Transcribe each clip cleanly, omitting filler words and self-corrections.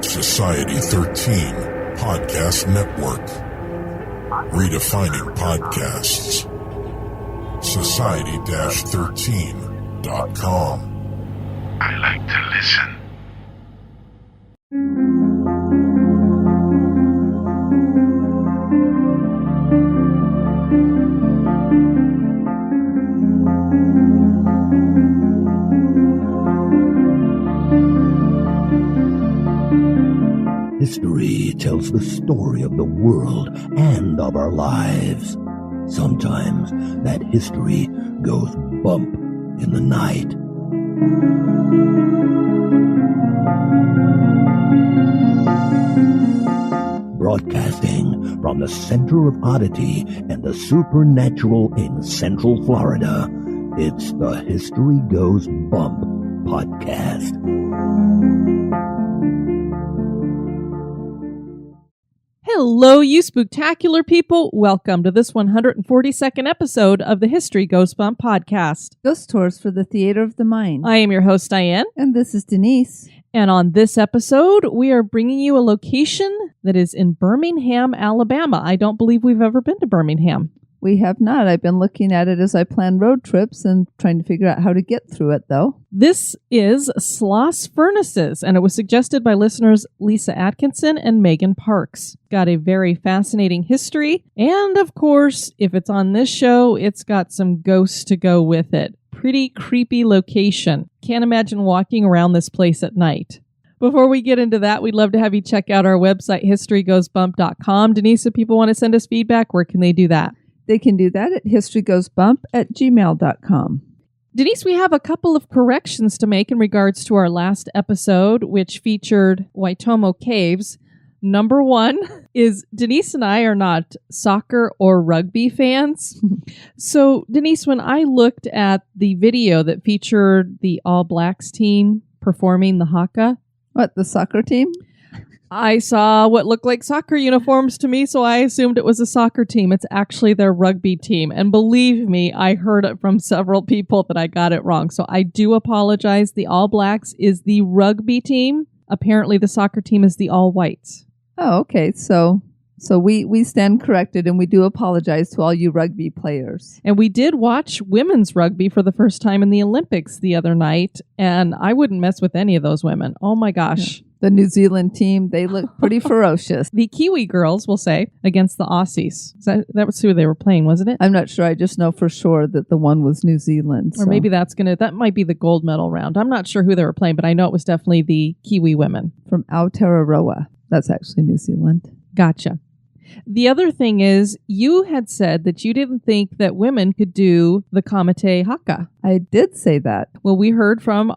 Society 13 Podcast Network. Redefining podcasts. Society-13.com. I like to listen. History tells the story of the world and of our lives. Sometimes that history goes bump in the night. Broadcasting from the center of oddity and the supernatural in Central Florida, it's the History Goes Bump podcast. Hello, you spooktacular people. Welcome to this 142nd episode of the History Goes Bump podcast. Ghost Tours for the Theater of the Mind. I am your host, Diane. And this is Denise. And on this episode, we are bringing you a location that is in Birmingham, Alabama. I don't believe we've ever been to Birmingham. We have not. I've been looking at it as I plan road trips and trying to figure out how to get through it, though. This is Sloss Furnaces, and it was suggested by listeners Lisa Atkinson and Megan Parks. Got a very fascinating history, and of course, if it's on this show, it's got some ghosts to go with it. Pretty creepy location. Can't imagine walking around this place at night. Before we get into that, we'd love to have you check out our website, historygoesbump.com. Denise, if people want to send us feedback, where can they do that? They can do that at historygoesbump@gmail.com. Denise, we have a couple of corrections to make in regards to our last episode, which featured Waitomo Caves. Number one is Denise and I are not soccer or rugby fans. So, Denise, when I looked at the video that featured the All Blacks team performing the haka, What, the soccer team? I saw what looked like soccer uniforms to me, so I assumed it was a soccer team. It's actually their rugby team. And believe me, I heard it from several people that I got it wrong. So I do apologize. The All Blacks is the rugby team. Apparently the soccer team is the All Whites. Oh, okay. So we stand corrected, and we do apologize to all you rugby players. And we did watch women's rugby for the first time in the Olympics the other night, and I wouldn't mess with any of those women. Oh my gosh. Yeah. The New Zealand team, they look pretty ferocious. The Kiwi girls, we'll say, against the Aussies. That was who they were playing, wasn't it? I'm not sure. I just know for sure that the one was New Zealand. Or maybe that might be the gold medal round. I'm not sure who they were playing, but I know it was definitely the Kiwi women. From Aotearoa. That's actually New Zealand. Gotcha. The other thing is, you had said that you didn't think that women could do the Kamite Haka. I did say that. Well, we heard from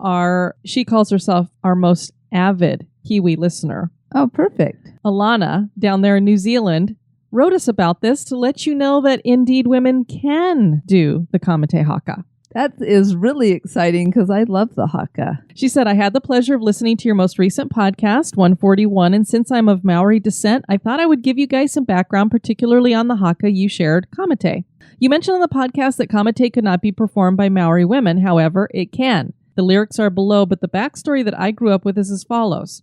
she calls herself our most avid Kiwi listener. Oh, perfect. Alana, down there in New Zealand, wrote us about this to let you know that indeed women can do the Kamite Haka. That is really exciting because I love the haka. She said, I had the pleasure of listening to your most recent podcast, 141, and since I'm of Maori descent, I thought I would give you guys some background, particularly on the haka you shared, Kamite. You mentioned on the podcast that Kamite could not be performed by Maori women. However, it can. The lyrics are below, but the backstory that I grew up with is as follows.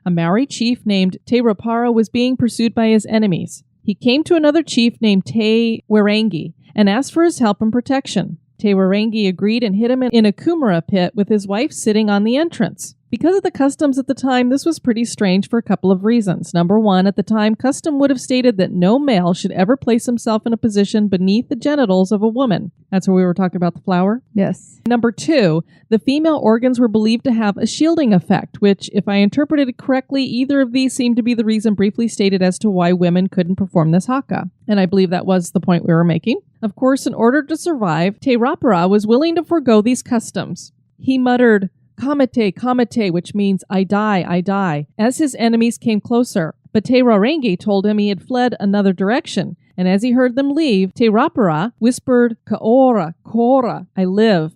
A Maori chief named Te Rapara was being pursued by his enemies. He came to another chief named Te Warangi and asked for his help and protection. Te Warangi agreed and hid him in a kumara pit with his wife sitting on the entrance. Because of the customs at the time, this was pretty strange for a couple of reasons. Number one, at the time, custom would have stated that no male should ever place himself in a position beneath the genitals of a woman. That's where we were talking about the flower? Yes. Number two, the female organs were believed to have a shielding effect, which, if I interpreted it correctly, either of these seemed to be the reason briefly stated as to why women couldn't perform this haka. And I believe that was the point we were making. Of course, in order to survive, Te Rapara was willing to forego these customs. He muttered, Kamite, Kamite, which means I die, as his enemies came closer. But Te Warangi told him he had fled another direction, and as he heard them leave, Te Rapara whispered, Kaora, Kora, I live.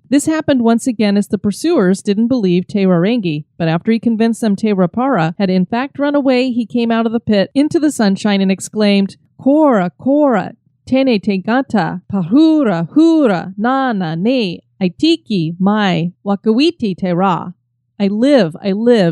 This happened once again as the pursuers didn't believe Te Warangi, but after he convinced them Te Rapara had in fact run away, he came out of the pit into the sunshine and exclaimed, Kora, Kora, Tene te gata, pahura, hura, nana, ne, Aitiki, mai, wakawiti te ra. I live.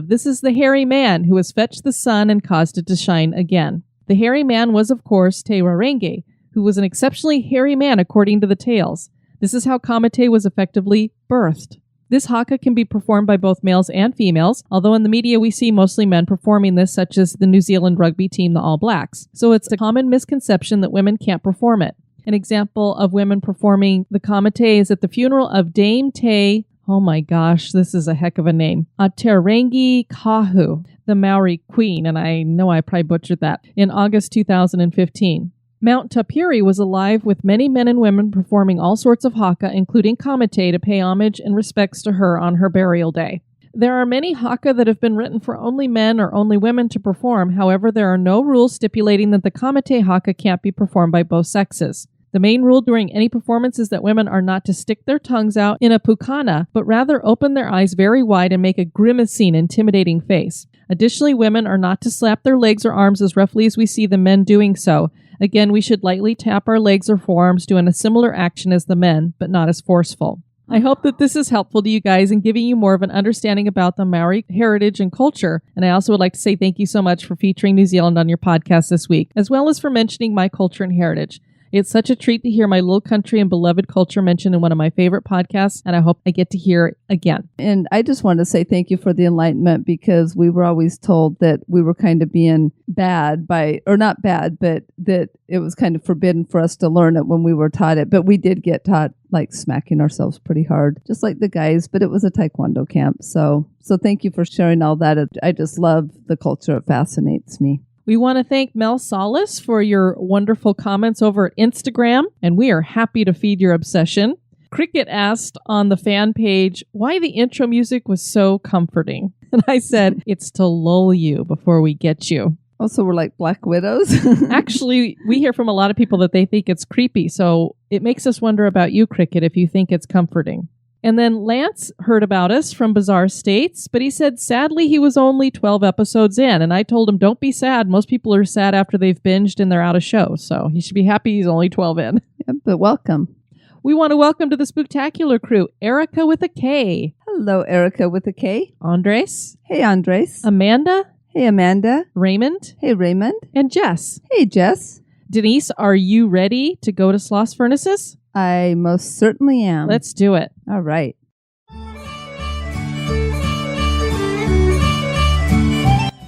This is the hairy man who has fetched the sun and caused it to shine again. The hairy man was, of course, Te Warenge, who was an exceptionally hairy man according to the tales. This is how Kamite was effectively birthed. This haka can be performed by both males and females, although in the media we see mostly men performing this, such as the New Zealand rugby team, the All Blacks. So it's a common misconception that women can't perform it. An example of women performing the kamite is at the funeral of Dame Te, oh my gosh, this is a heck of a name, Aterangi Kahu, the Maori queen, and I know I probably butchered that, in August 2015. Mount Tapiri was alive with many men and women performing all sorts of haka, including kamite, to pay homage and respects to her on her burial day. There are many haka that have been written for only men or only women to perform. However, there are no rules stipulating that the kamite haka can't be performed by both sexes. The main rule during any performance is that women are not to stick their tongues out in a pukana, but rather open their eyes very wide and make a grimacing, intimidating face. Additionally, women are not to slap their legs or arms as roughly as we see the men doing so. Again, we should lightly tap our legs or forearms, doing a similar action as the men, but not as forceful. I hope that this is helpful to you guys in giving you more of an understanding about the Maori heritage and culture. And I also would like to say thank you so much for featuring New Zealand on your podcast this week, as well as for mentioning my culture and heritage. It's such a treat to hear my little country and beloved culture mentioned in one of my favorite podcasts, and I hope I get to hear it again. And I just want to say thank you for the enlightenment, because we were always told that we were kind of being bad or not bad, but that it was kind of forbidden for us to learn it when we were taught it. But we did get taught like smacking ourselves pretty hard, just like the guys, but it was a Taekwondo camp. So thank you for sharing all that. I just love the culture. It fascinates me. We want to thank Mel Solis for your wonderful comments over at Instagram, and we are happy to feed your obsession. Cricket asked on the fan page why the intro music was so comforting. And I said, it's to lull you before we get you. Also, we're like Black Widows. Actually, we hear from a lot of people that they think it's creepy. So it makes us wonder about you, Cricket, if you think it's comforting. And then Lance heard about us from Bizarre States, but he said, sadly, he was only 12 episodes in. And I told him, don't be sad. Most people are sad after they've binged and they're out of show. So he should be happy he's only 12 in. Yeah, but welcome. We want to welcome to the Spooktacular crew, Erica with a K. Hello, Erica with a K. Andres. Hey, Andres. Amanda. Hey, Amanda. Raymond. Hey, Raymond. And Jess. Hey, Jess. Denise, are you ready to go to Sloss Furnaces? I most certainly am. Let's do it. All right.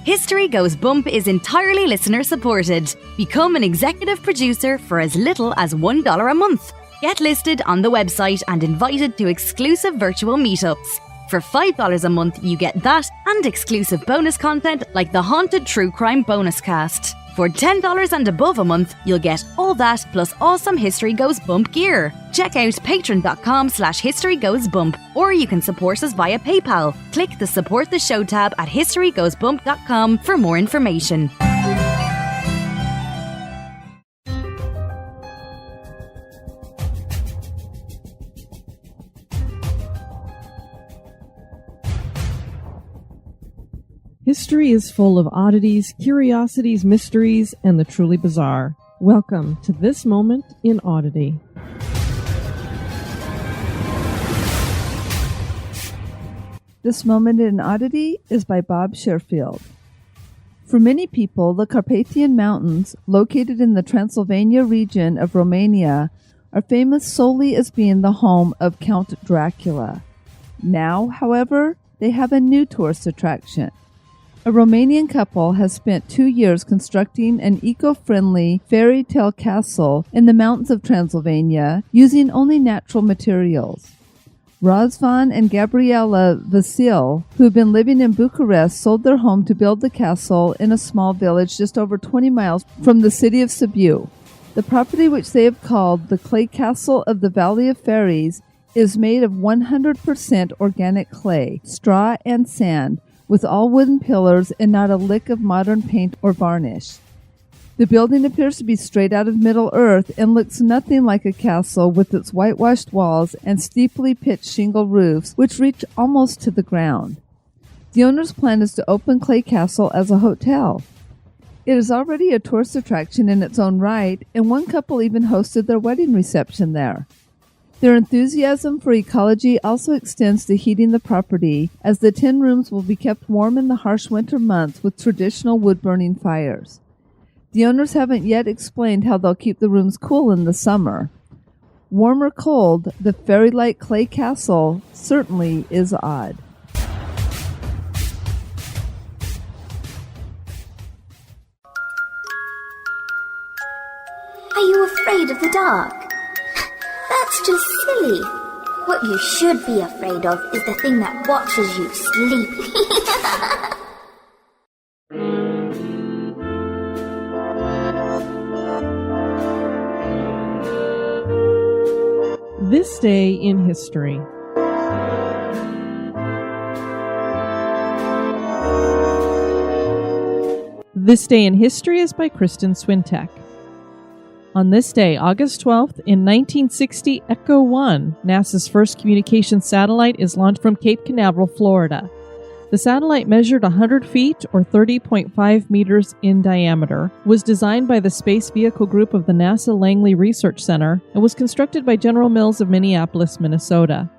History Goes Bump is entirely listener supported. Become an executive producer for as little as $1 a month. Get listed on the website and invited to exclusive virtual meetups. For $5 a month, you get that and exclusive bonus content like the Haunted True Crime Bonus Cast. For $10 and above a month, you'll get all that plus awesome History Goes Bump gear. Check out patreon.com/historygoesbump, or you can support us via PayPal. Click the Support the Show tab at historygoesbump.com for more information. History is full of oddities, curiosities, mysteries, and the truly bizarre. Welcome to This Moment in Oddity. This Moment in Oddity is by Bob Sherfield. For many people, the Carpathian Mountains, located in the Transylvania region of Romania, are famous solely as being the home of Count Dracula. Now, however, they have a new tourist attraction. A Romanian couple has spent 2 years constructing an eco-friendly fairy tale castle in the mountains of Transylvania using only natural materials. Razvan and Gabriela Vasil, who have been living in Bucharest, sold their home to build the castle in a small village just over 20 miles from the city of Sibiu. The property, which they have called the Clay Castle of the Valley of Fairies, is made of 100% organic clay, straw, and sand, with all wooden pillars and not a lick of modern paint or varnish. The building appears to be straight out of Middle Earth and looks nothing like a castle, with its whitewashed walls and steeply pitched shingle roofs, which reach almost to the ground. The owner's plan is to open Clay Castle as a hotel. It is already a tourist attraction in its own right, and one couple even hosted their wedding reception there. Their enthusiasm for ecology also extends to heating the property, as the tin rooms will be kept warm in the harsh winter months with traditional wood-burning fires. The owners haven't yet explained how they'll keep the rooms cool in the summer. Warm or cold, the fairy-like clay castle certainly is odd. Are you afraid of the dark? That's just silly. What you should be afraid of is the thing that watches you sleep. This day in history. This Day in History is by Kristen Swintek. On this day, August 12th, in 1960, Echo 1, NASA's first communications satellite, is launched from Cape Canaveral, Florida. The satellite measured 100 feet, or 30.5 meters in diameter, was designed by the Space Vehicle Group of the NASA Langley Research Center, and was constructed by General Mills of Minneapolis, Minnesota.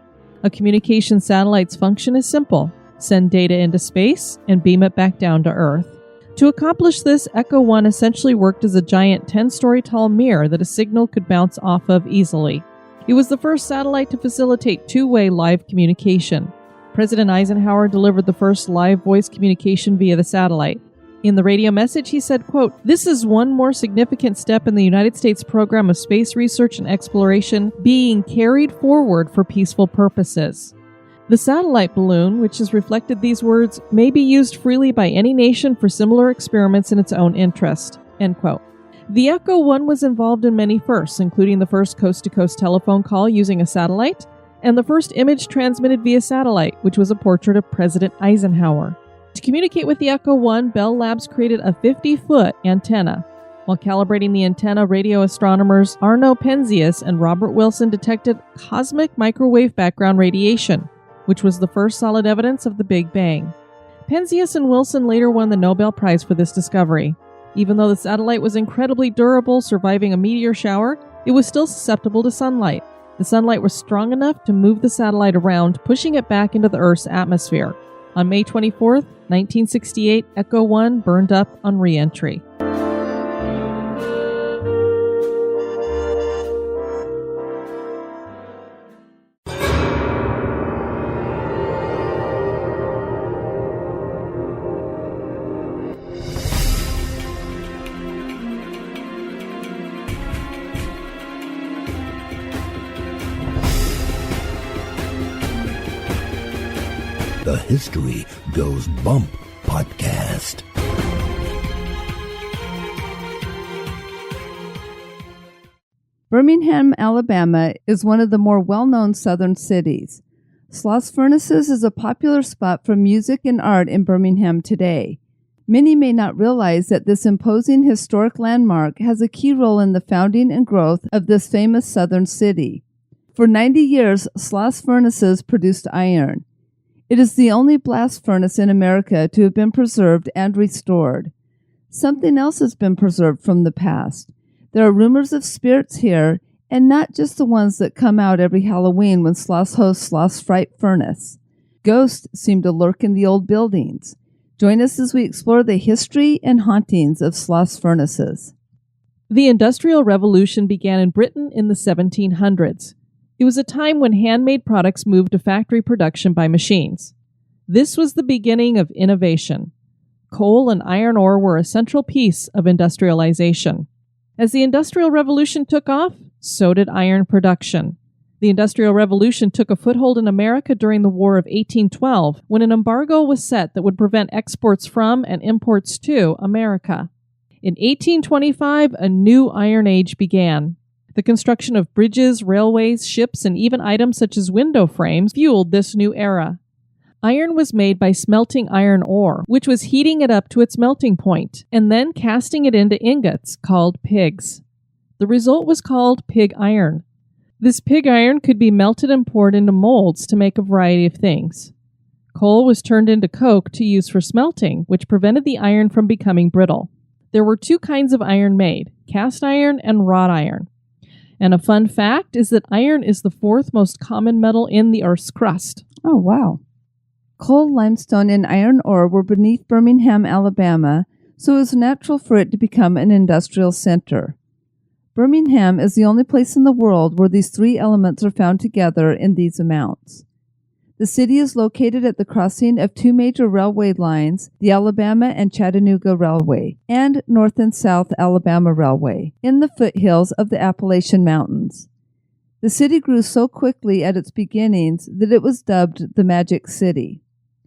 A communications satellite's function is simple: send data into space and beam it back down to Earth. To accomplish this, Echo 1 essentially worked as a giant 10-story tall mirror that a signal could bounce off of easily. It was the first satellite to facilitate two-way live communication. President Eisenhower delivered the first live voice communication via the satellite. In the radio message, he said, quote, "This is one more significant step in the United States program of space research and exploration being carried forward for peaceful purposes." The satellite balloon, which has reflected these words, may be used freely by any nation for similar experiments in its own interest. End quote. The Echo 1 was involved in many firsts, including the first coast-to-coast telephone call using a satellite, and the first image transmitted via satellite, which was a portrait of President Eisenhower. To communicate with the Echo 1, Bell Labs created a 50-foot antenna. While calibrating the antenna, radio astronomers Arno Penzias and Robert Wilson detected cosmic microwave background radiation, which was the first solid evidence of the Big Bang. Penzias and Wilson later won the Nobel Prize for this discovery. Even though the satellite was incredibly durable, surviving a meteor shower, it was still susceptible to sunlight. The sunlight was strong enough to move the satellite around, pushing it back into the Earth's atmosphere. On May 24, 1968, Echo 1 burned up on re-entry. The History Goes Bump podcast. Birmingham, Alabama is one of the more well-known southern cities. Sloss Furnaces is a popular spot for music and art in Birmingham today. Many may not realize that this imposing historic landmark has a key role in the founding and growth of this famous southern city. For 90 years, Sloss Furnaces produced iron. It is the only blast furnace in America to have been preserved and restored. Something else has been preserved from the past. There are rumors of spirits here, and not just the ones that come out every Halloween when Sloss hosts Sloss Fright Furnace. Ghosts seem to lurk in the old buildings. Join us as we explore the history and hauntings of Sloss Furnaces. The Industrial Revolution began in Britain in the 1700s. It was a time when handmade products moved to factory production by machines. This was the beginning of innovation. Coal and iron ore were a central piece of industrialization. As the Industrial Revolution took off, so did iron production. The Industrial Revolution took a foothold in America during the War of 1812, when an embargo was set that would prevent exports from and imports to America. In 1825, a new Iron Age began. The construction of bridges, railways, ships, and even items such as window frames fueled this new era. Iron was made by smelting iron ore, which was heating it up to its melting point, and then casting it into ingots called pigs. The result was called pig iron. This pig iron could be melted and poured into molds to make a variety of things. Coal was turned into coke to use for smelting, which prevented the iron from becoming brittle. There were two kinds of iron made, cast iron and wrought iron. And a fun fact is that iron is the fourth most common metal in the Earth's crust. Oh, wow. Coal, limestone, and iron ore were beneath Birmingham, Alabama, so it was natural for it to become an industrial center. Birmingham is the only place in the world where these three elements are found together in these amounts. The city is located at the crossing of two major railway lines, the Alabama and Chattanooga Railway, and North and South Alabama Railway, in the foothills of the Appalachian Mountains. The city grew so quickly at its beginnings that it was dubbed the Magic City.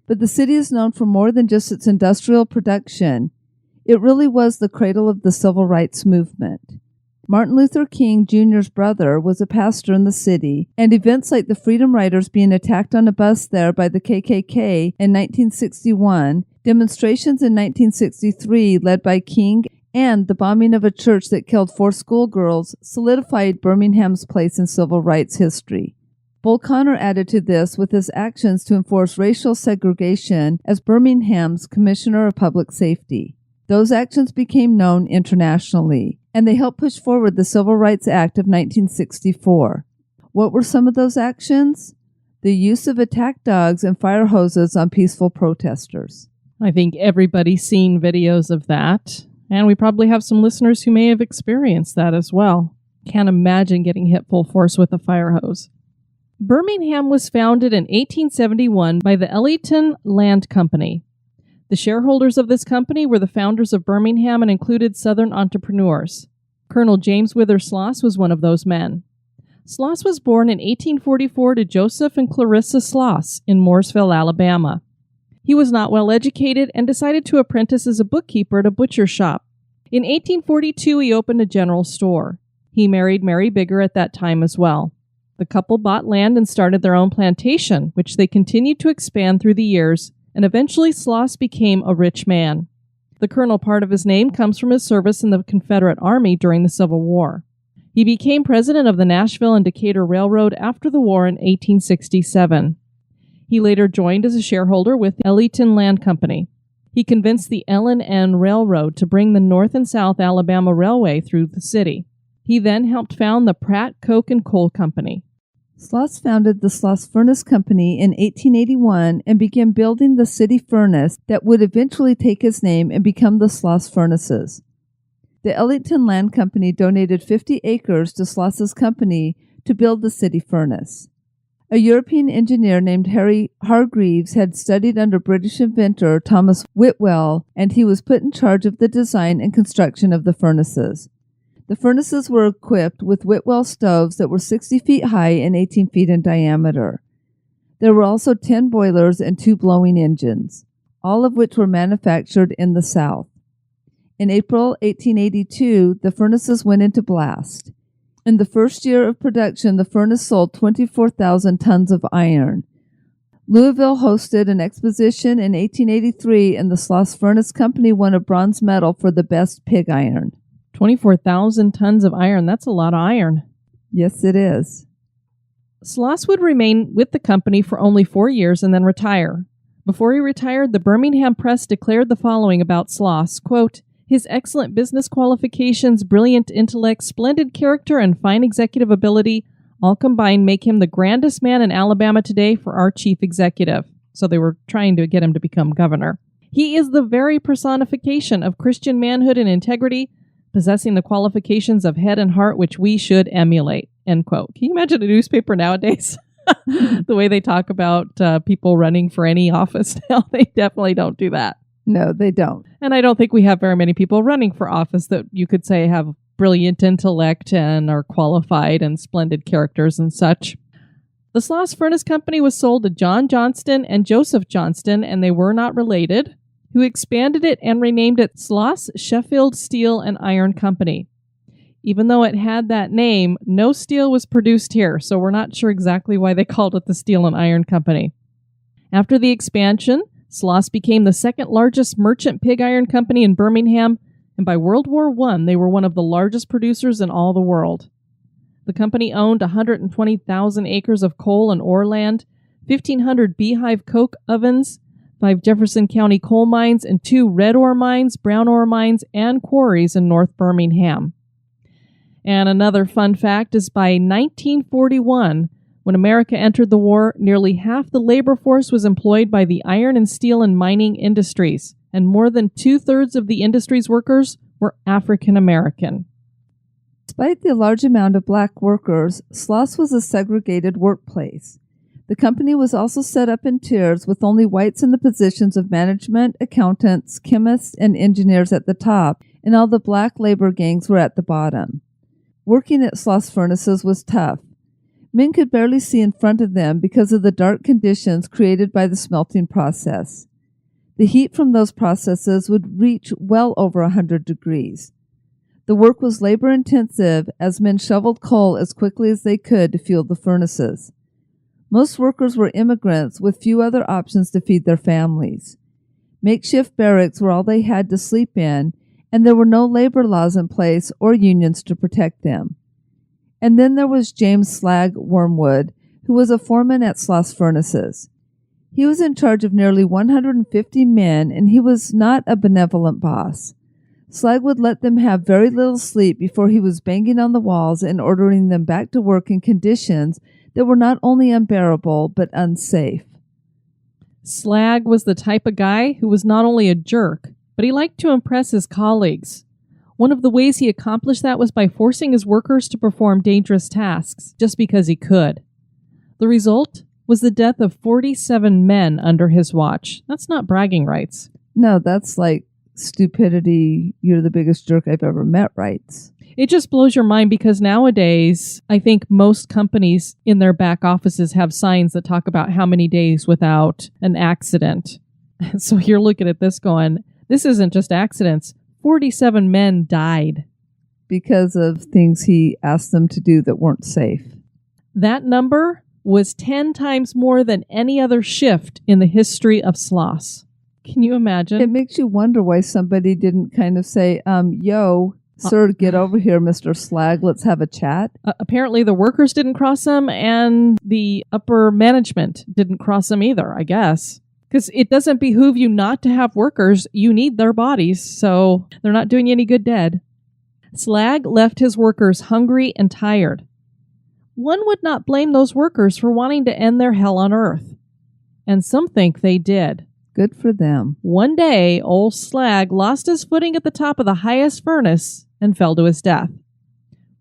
But the city is known for more than just its industrial production. It really was the cradle of the civil rights movement. Martin Luther King Jr.'s brother was a pastor in the city, and events like the Freedom Riders being attacked on a bus there by the KKK in 1961, demonstrations in 1963 led by King, and the bombing of a church that killed 4 schoolgirls solidified Birmingham's place in civil rights history. Bull Connor added to this with his actions to enforce racial segregation as Birmingham's Commissioner of Public Safety. Those actions became known internationally, and they helped push forward the Civil Rights Act of 1964. What were some of those actions? The use of attack dogs and fire hoses on peaceful protesters. I think everybody's seen videos of that, and we probably have some listeners who may have experienced that as well. Can't imagine getting hit full force with a fire hose. Birmingham was founded in 1871 by the Ellington Land Company. The shareholders of this company were the founders of Birmingham and included Southern entrepreneurs. Colonel James Wither Sloss was one of those men. Sloss was born in 1844 to Joseph and Clarissa Sloss in Mooresville, Alabama. He was not well educated and decided to apprentice as a bookkeeper at a butcher shop. In 1842, he opened a general store. He married Mary Bigger at that time as well. The couple bought land and started their own plantation, which they continued to expand through the years, and eventually Sloss became a rich man. The Colonel part of his name comes from his service in the Confederate Army during the Civil War. He became president of the Nashville and Decatur Railroad after the war in 1867. He later joined as a shareholder with the Ellington Land Company. He convinced the L&N Railroad to bring the North and South Alabama Railway through the city. He then helped found the Pratt, Coke, and Coal Company. Sloss founded the Sloss Furnace Company in 1881 and began building the city furnace that would eventually take his name and become the Sloss Furnaces. The Ellington Land Company donated 50 acres to Sloss's company to build the city furnace. A European engineer named Harry Hargreaves had studied under British inventor Thomas Whitwell, and he was put in charge of the design and construction of the furnaces. The furnaces were equipped with Whitwell stoves that were 60 feet high and 18 feet in diameter. There were also 10 boilers and 2 blowing engines, all of which were manufactured in the South. In April 1882, the furnaces went into blast. In the first year of production, the furnace sold 24,000 tons of iron. Louisville hosted an exposition in 1883, and the Sloss Furnace Company won a bronze medal for the best pig iron. 24,000 tons of iron. That's a lot of iron. Yes, it is. Sloss would remain with the company for only 4 years and then retire. Before he retired, the Birmingham Press declared the following about Sloss, quote, "His excellent business qualifications, brilliant intellect, splendid character, and fine executive ability all combined make him the grandest man in Alabama today for our chief executive." So they were trying to get him to become governor. "He is the very personification of Christian manhood and integrity, possessing the qualifications of head and heart which we should emulate," end quote. Can you imagine a newspaper nowadays? The way they talk about people running for any office now, they definitely don't do that. No, they don't. And I don't think we have very many people running for office that you could say have brilliant intellect and are qualified and splendid characters and such. The Sloss Furnace Company was sold to John Johnston and Joseph Johnston, and they were not related, who expanded it and renamed it Sloss Sheffield Steel and Iron Company. Even though it had that name, no steel was produced here, so we're not sure exactly why they called it the Steel and Iron Company. After the expansion, Sloss became the second largest merchant pig iron company in Birmingham, and by World War I, they were one of the largest producers in all the world. The company owned 120,000 acres of coal and ore land, 1,500 beehive coke ovens, 5 Jefferson County coal mines, and 2 red ore mines, brown ore mines, and quarries in North Birmingham. And another fun fact is by 1941, when America entered the war, nearly half the labor force was employed by the iron and steel and mining industries, and more than 2/3 of the industry's workers were African American. Despite the large amount of black workers, Sloss was a segregated workplace. The company was also set up in tiers with only whites in the positions of management, accountants, chemists, and engineers at the top, and all the black labor gangs were at the bottom. Working at Sloss Furnaces was tough. Men could barely see in front of them because of the dark conditions created by the smelting process. The heat from those processes would reach well over 100 degrees. The work was labor-intensive as men shoveled coal as quickly as they could to fuel the furnaces. Most workers were immigrants with few other options to feed their families. Makeshift barracks were all they had to sleep in, and there were no labor laws in place or unions to protect them. And then there was James Slag Wormwood, who was a foreman at Sloss Furnaces. He was in charge of nearly 150 men, and he was not a benevolent boss. Slag would let them have very little sleep before he was banging on the walls and ordering them back to work in conditions that were not only unbearable, but unsafe. Slag was the type of guy who was not only a jerk, but he liked to impress his colleagues. One of the ways he accomplished that was by forcing his workers to perform dangerous tasks just because he could. The result was the death of 47 men under his watch. That's not bragging rights. No, that's like stupidity, you're the biggest jerk I've ever met rights. It just blows your mind because nowadays, I think most companies in their back offices have signs that talk about how many days without an accident. So you're looking at this going, this isn't just accidents. 47 men died. Because of things he asked them to do that weren't safe. That number was 10 times more than any other shift in the history of Sloss. Can you imagine? It makes you wonder why somebody didn't kind of say, yo, sir, get over here, Mr. Slag, let's have a chat. Apparently the workers didn't cross them and the upper management didn't cross them either, I guess. Because it doesn't behoove you not to have workers. You need their bodies, so they're not doing you any good dead. Slag left his workers hungry and tired. One would not blame those workers for wanting to end their hell on earth. And some think they did. Good for them. One day, old Slag lost his footing at the top of the highest furnace and fell to his death.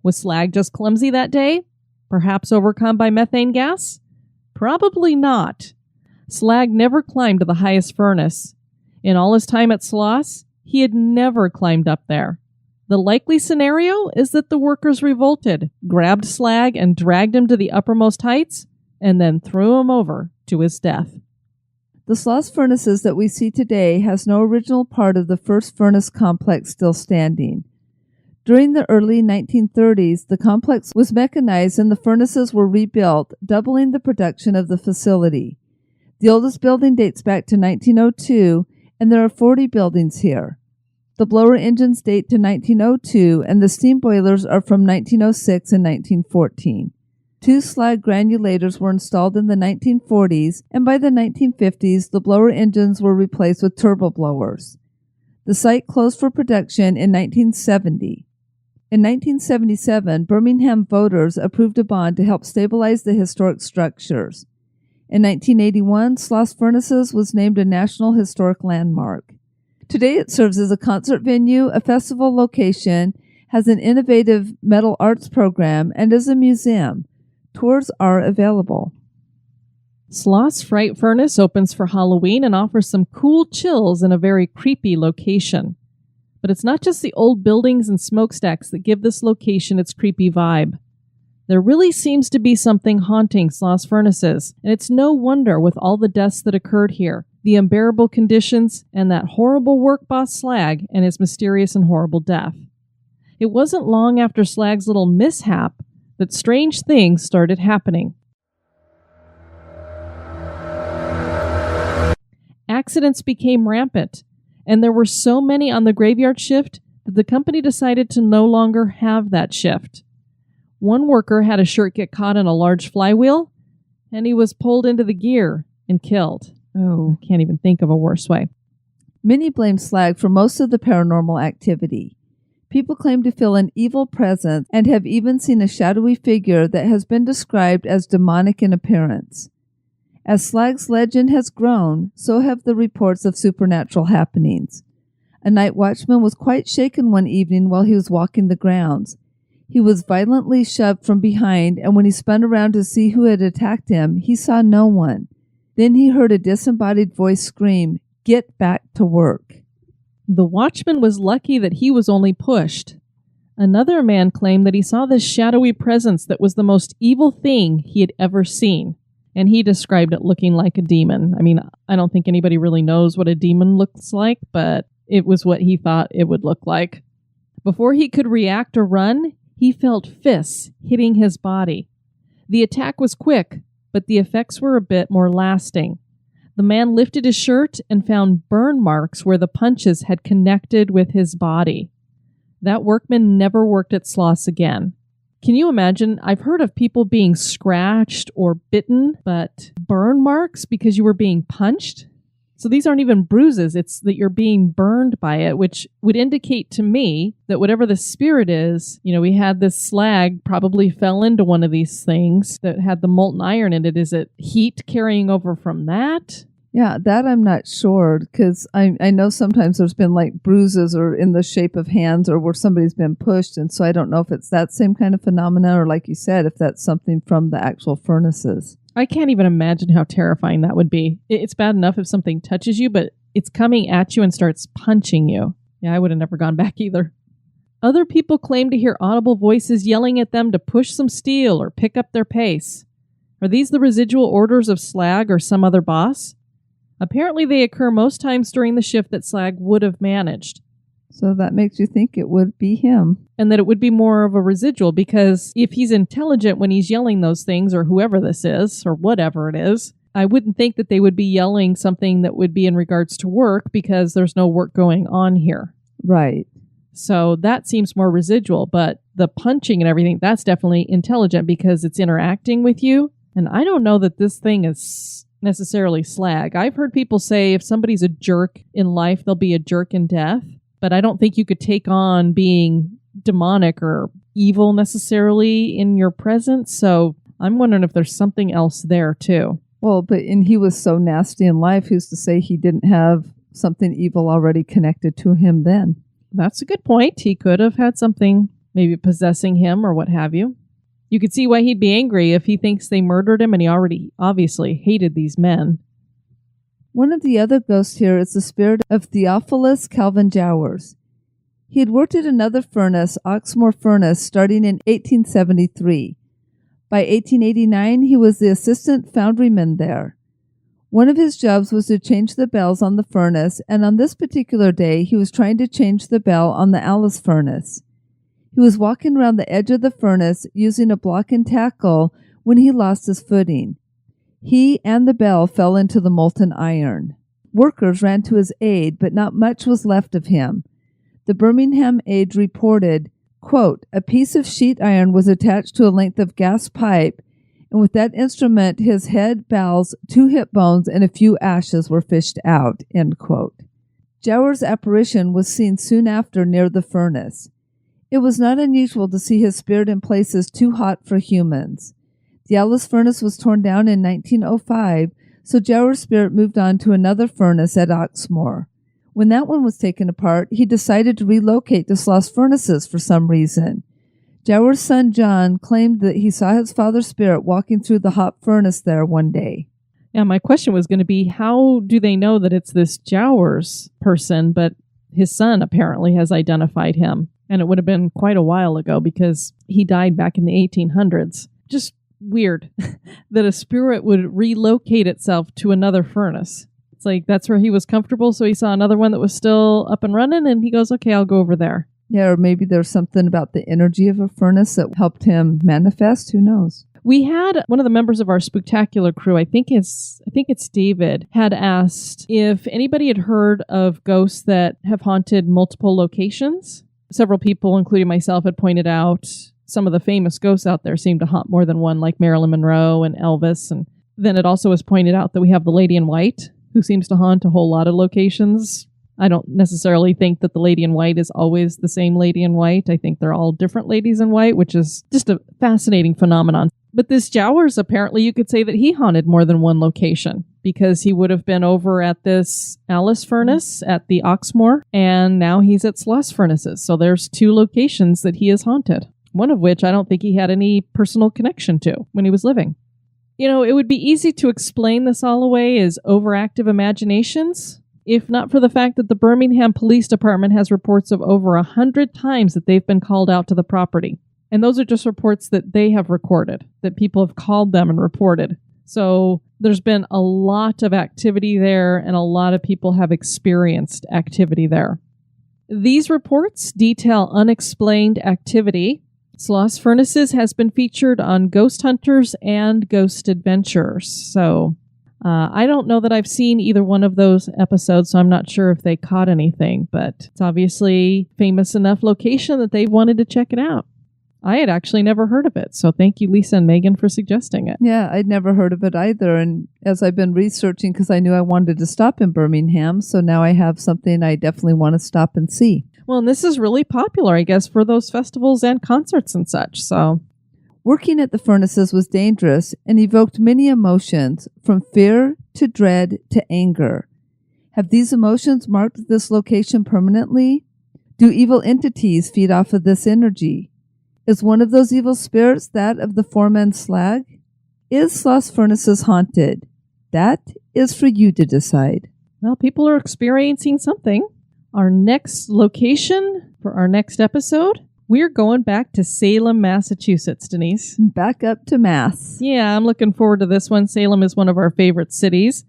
Was Slag just clumsy that day? Perhaps overcome by methane gas? Probably not. Slag never climbed to the highest furnace. In all his time at Sloss, he had never climbed up there. The likely scenario is that the workers revolted, grabbed Slag and dragged him to the uppermost heights, and then threw him over to his death. The Sloss Furnaces that we see today has no original part of the first furnace complex still standing. During the early 1930s, the complex was mechanized and the furnaces were rebuilt, doubling the production of the facility. The oldest building dates back to 1902, and there are 40 buildings here. The blower engines date to 1902, and the steam boilers are from 1906 and 1914. 2 slag granulators were installed in the 1940s, and by the 1950s, the blower engines were replaced with turbo blowers. The site closed for production in 1970. In 1977, Birmingham voters approved a bond to help stabilize the historic structures. In 1981, Sloss Furnaces was named a National Historic Landmark. Today it serves as a concert venue, a festival location, has an innovative metal arts program, and is a museum. Tours are available. Sloss Fright Furnace opens for Halloween and offers some cool chills in a very creepy location. But it's not just the old buildings and smokestacks that give this location its creepy vibe. There really seems to be something haunting Sloss Furnaces, and it's no wonder with all the deaths that occurred here, the unbearable conditions, and that horrible work boss Slag and his mysterious and horrible death. It wasn't long after Slag's little mishap that strange things started happening. Accidents became rampant, and there were so many on the graveyard shift that the company decided to no longer have that shift. One worker had a shirt get caught in a large flywheel, and he was pulled into the gear and killed. Oh, I can't even think of a worse way. Many blame Slag for most of the paranormal activity. People claim to feel an evil presence and have even seen a shadowy figure that has been described as demonic in appearance. As Slag's legend has grown, so have the reports of supernatural happenings. A night watchman was quite shaken one evening while he was walking the grounds. He was violently shoved from behind, and when he spun around to see who had attacked him, he saw no one. Then he heard a disembodied voice scream, "Get back to work." The watchman was lucky that he was only pushed. Another man claimed that he saw this shadowy presence that was the most evil thing he had ever seen, and he described it looking like a demon. I mean, I don't think anybody really knows what a demon looks like, but it was what he thought it would look like. Before he could react or run, he felt fists hitting his body. The attack was quick, but the effects were a bit more lasting. The man lifted his shirt and found burn marks where the punches had connected with his body. That workman never worked at Sloss again. Can you imagine? I've heard of people being scratched or bitten, but burn marks because you were being punched? So these aren't even bruises, it's that you're being burned by it, which would indicate to me that whatever the spirit is, we had this slag probably fell into one of these things that had the molten iron in it. Is it heat carrying over from that? Yeah, that I'm not sure, because I know sometimes there's been like bruises or in the shape of hands or where somebody's been pushed, and so I don't know if it's that same kind of phenomena or, like you said, if that's something from the actual furnaces. I can't even imagine how terrifying that would be. It's bad enough if something touches you, but it's coming at you and starts punching you. Yeah, I would have never gone back either. Other people claim to hear audible voices yelling at them to push some steel or pick up their pace. Are these the residual orders of Slag or some other boss? Apparently they occur most times during the shift that Slag would have managed. So that makes you think it would be him. And that it would be more of a residual, because if he's intelligent when he's yelling those things, or whoever this is, or whatever it is, I wouldn't think that they would be yelling something that would be in regards to work, because there's no work going on here. Right. So that seems more residual, but the punching and everything, that's definitely intelligent because it's interacting with you. And I don't know that this thing is necessarily Slag. I've heard people say if somebody's a jerk in life, they'll be a jerk in death. But I don't think you could take on being demonic or evil necessarily in your presence. So I'm wondering if there's something else there too. Well, and he was so nasty in life, who's to say he didn't have something evil already connected to him then? That's a good point. He could have had something maybe possessing him or what have you. You could see why he'd be angry if he thinks they murdered him and he already obviously hated these men. One of the other ghosts here is the spirit of Theophilus Calvin Jowers. He had worked at another furnace, Oxmoor Furnace, starting in 1873. By 1889, he was the assistant foundryman there. One of his jobs was to change the bells on the furnace, and on this particular day, he was trying to change the bell on the Alice furnace. He was walking around the edge of the furnace using a block and tackle when he lost his footing. He and the bell fell into the molten iron. Workers ran to his aid, but not much was left of him. The Birmingham Age reported, quote, "A piece of sheet iron was attached to a length of gas pipe, and with that instrument his head, bowels, 2 hip bones, and a few ashes were fished out," end quote. Jowers' apparition was seen soon after near the furnace. It was not unusual to see his spirit in places too hot for humans. The Alice furnace was torn down in 1905, so Jowers' spirit moved on to another furnace at Oxmoor. When that one was taken apart, he decided to relocate to Sloss Furnaces for some reason. Jowers' son John claimed that he saw his father's spirit walking through the hot furnace there one day. Yeah, my question was going to be, how do they know that it's this Jowers person, but his son apparently has identified him? And it would have been quite a while ago because he died back in the 1800s. Just weird that a spirit would relocate itself to another furnace. It's like that's where he was comfortable, so he saw another one that was still up and running, and he goes, okay, I'll go over there. Yeah, or maybe there's something about the energy of a furnace that helped him manifest. Who knows? We had one of the members of our Spooktacular crew, I think it's David, had asked if anybody had heard of ghosts that have haunted multiple locations. Several people, including myself, had pointed out some of the famous ghosts out there seem to haunt more than one, like Marilyn Monroe and Elvis. And then it also was pointed out that we have the Lady in White, who seems to haunt a whole lot of locations. I don't necessarily think that the lady in white is always the same lady in white. I think they're all different ladies in white, which is just a fascinating phenomenon. But this Jowers, apparently you could say that he haunted more than one location, because he would have been over at this Alice Furnace at the Oxmoor, and now he's at Sloss Furnaces. So there's 2 locations that he has haunted, one of which I don't think he had any personal connection to when he was living. You know, it would be easy to explain this all away as overactive imaginations, if not for the fact that the Birmingham Police Department has reports of over 100 times that they've been called out to the property. And those are just reports that they have recorded, that people have called them and reported. So there's been a lot of activity there, and a lot of people have experienced activity there. These reports detail unexplained activity. Sloss Furnaces has been featured on Ghost Hunters and Ghost Adventures. So I don't know that I've seen either one of those episodes, so I'm not sure if they caught anything, but it's obviously famous enough location that they wanted to check it out. I had actually never heard of it, so thank you, Lisa and Megan, for suggesting it. Yeah, I'd never heard of it either. And as I've been researching, because I knew I wanted to stop in Birmingham, so now I have something I definitely want to stop and see. Well, and this is really popular, I guess, for those festivals and concerts and such, so... Working at the furnaces was dangerous and evoked many emotions, from fear to dread to anger. Have these emotions marked this location permanently? Do evil entities feed off of this energy? Is one of those evil spirits that of the foreman Slag? Is Sloss Furnaces haunted? That is for you to decide. Well, people are experiencing something. Our next location for our next episode, we're going back to Salem, Massachusetts, Denise. Back up to Mass. Yeah, I'm looking forward to this one. Salem is one of our favorite cities,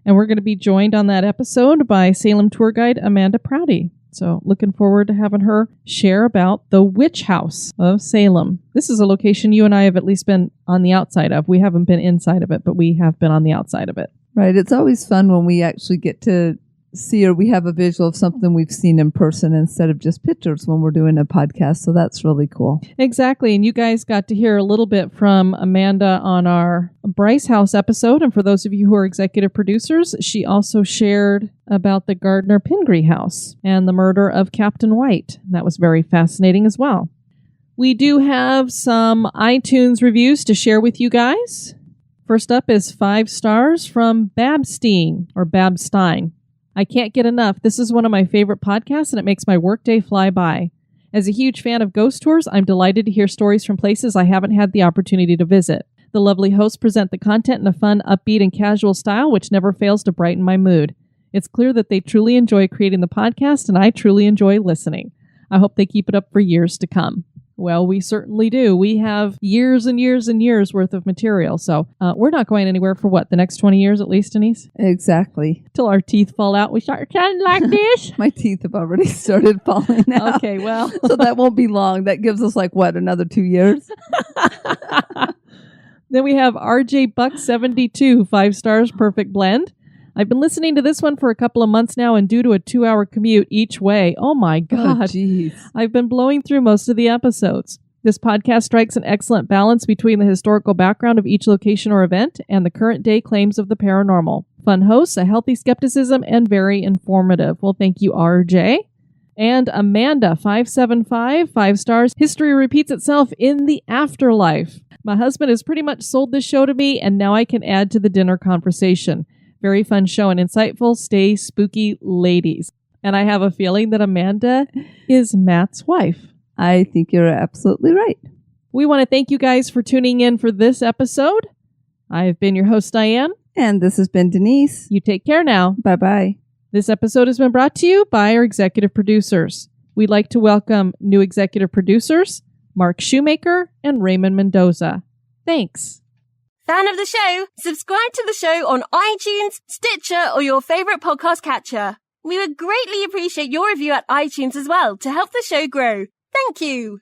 and we're going to be joined on that episode by Salem tour guide Amanda Prouty. So looking forward to having her share about the Witch House of Salem. This is a location you and I have at least been on the outside of. We haven't been inside of it, but we have been on the outside of it. Right. It's always fun when we actually get to see, or we have a visual of something we've seen in person instead of just pictures when we're doing a podcast. So that's really cool. Exactly. And you guys got to hear a little bit from Amanda on our Bryce House episode. And for those of you who are executive producers, she also shared about the Gardner Pingree house and the murder of Captain White. That was very fascinating as well. We do have some iTunes reviews to share with you guys. First up is 5 stars from Babstein or Babstein. I can't get enough. This is one of my favorite podcasts, and it makes my workday fly by. As a huge fan of ghost tours, I'm delighted to hear stories from places I haven't had the opportunity to visit. The lovely hosts present the content in a fun, upbeat, and casual style, which never fails to brighten my mood. It's clear that they truly enjoy creating the podcast, and I truly enjoy listening. I hope they keep it up for years to come. Well, we certainly do. We have years and years and years worth of material. So we're not going anywhere for what, the next 20 years at least, Denise? Exactly. Till our teeth fall out, we start sounding like this. My teeth have already started falling out. Okay, well. So that won't be long. That gives us another 2 years? Then we have RJ Buck 72, 5 stars, perfect blend. I've been listening to this one for a couple of months now, and due to a 2-hour commute each way, oh my God, jeez. I've been blowing through most of the episodes. This podcast strikes an excellent balance between the historical background of each location or event and the current day claims of the paranormal. Fun hosts, a healthy skepticism, and very informative. Well, thank you, RJ. And Amanda, 575, 5 stars. History repeats itself in the afterlife. My husband has pretty much sold this show to me, and now I can add to the dinner conversation. Very fun show and insightful. Stay spooky, ladies. And I have a feeling that Amanda is Matt's wife. I think you're absolutely right. We want to thank you guys for tuning in for this episode. I have been your host, Diane. And this has been Denise. You take care now. Bye-bye. This episode has been brought to you by our executive producers. We'd like to welcome new executive producers, Mark Shoemaker and Raymond Mendoza. Thanks. Fan of the show? Subscribe to the show on iTunes, Stitcher, or your favorite podcast catcher. We would greatly appreciate your review at iTunes as well to help the show grow. Thank you.